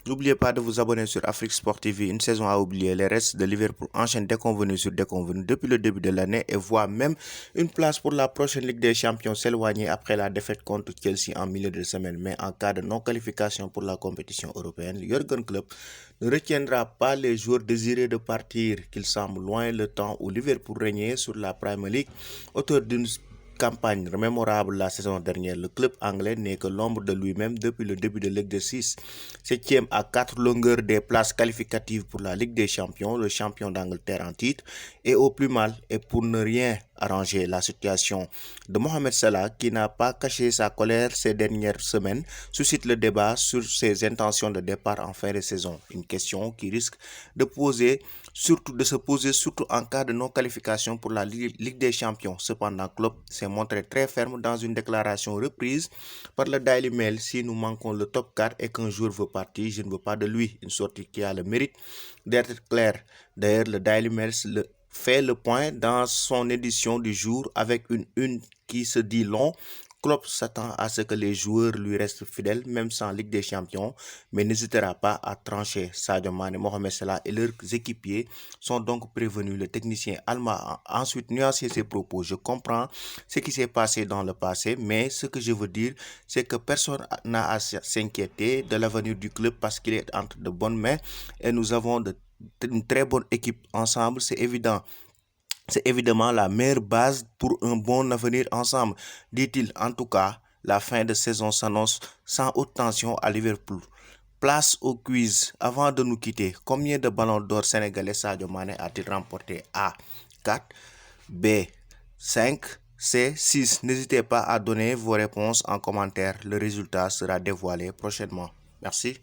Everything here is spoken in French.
N'oubliez pas de vous abonner sur Afrique Sport TV, une saison à oublier. Les restes de Liverpool enchaînent déconvenus sur déconvenus depuis le début de l'année et voient même une place pour la prochaine Ligue des Champions s'éloigner après la défaite contre Chelsea en milieu de semaine. Mais en cas de non-qualification pour la compétition européenne, Jürgen Klopp ne retiendra pas les joueurs désirés de partir, qu'il semble loin le temps où Liverpool régnait sur la Premier League, auteur d'une campagne mémorable la saison dernière. Le club anglais n'est que l'ombre de lui-même depuis le début de l'exercice. 7e à 4 longueurs des places qualificatives pour la Ligue des Champions, le champion d'Angleterre en titre, est au plus mal. Et pour ne rien arranger la situation de Mohamed Salah, qui n'a pas caché sa colère ces dernières semaines, suscite le débat sur ses intentions de départ en fin de saison. Une question qui risque de se poser surtout en cas de non-qualification pour la Ligue des Champions. Cependant, Klopp s'est montré très ferme dans une déclaration reprise par le Daily Mail. Si nous manquons le top 4 et qu'un joueur veut partir, je ne veux pas de lui. Une sortie qui a le mérite d'être claire. D'ailleurs, le Daily Mail fait le point dans son édition du jour avec une qui se dit long. Klopp s'attend à ce que les joueurs lui restent fidèles, même sans Ligue des Champions, mais n'hésitera pas à trancher. Sadio Mane, Mohamed Salah et leurs équipiers sont donc prévenus. Le technicien allemand a ensuite nuancé ses propos. Je comprends ce qui s'est passé dans le passé, mais ce que je veux dire, c'est que personne n'a à s'inquiéter de l'avenir du club parce qu'il est entre de bonnes mains et nous avons une très bonne équipe ensemble, c'est évident. C'est évidemment la meilleure base pour un bon avenir ensemble, dit-il. En tout cas, la fin de saison s'annonce sans haute tension à Liverpool. Place au quiz. Avant de nous quitter, combien de ballons d'or sénégalais Sadio Mane a-t-il remporté? A. 4, B. 5, C. 6. N'hésitez pas à donner vos réponses en commentaire. Le résultat sera dévoilé prochainement. Merci.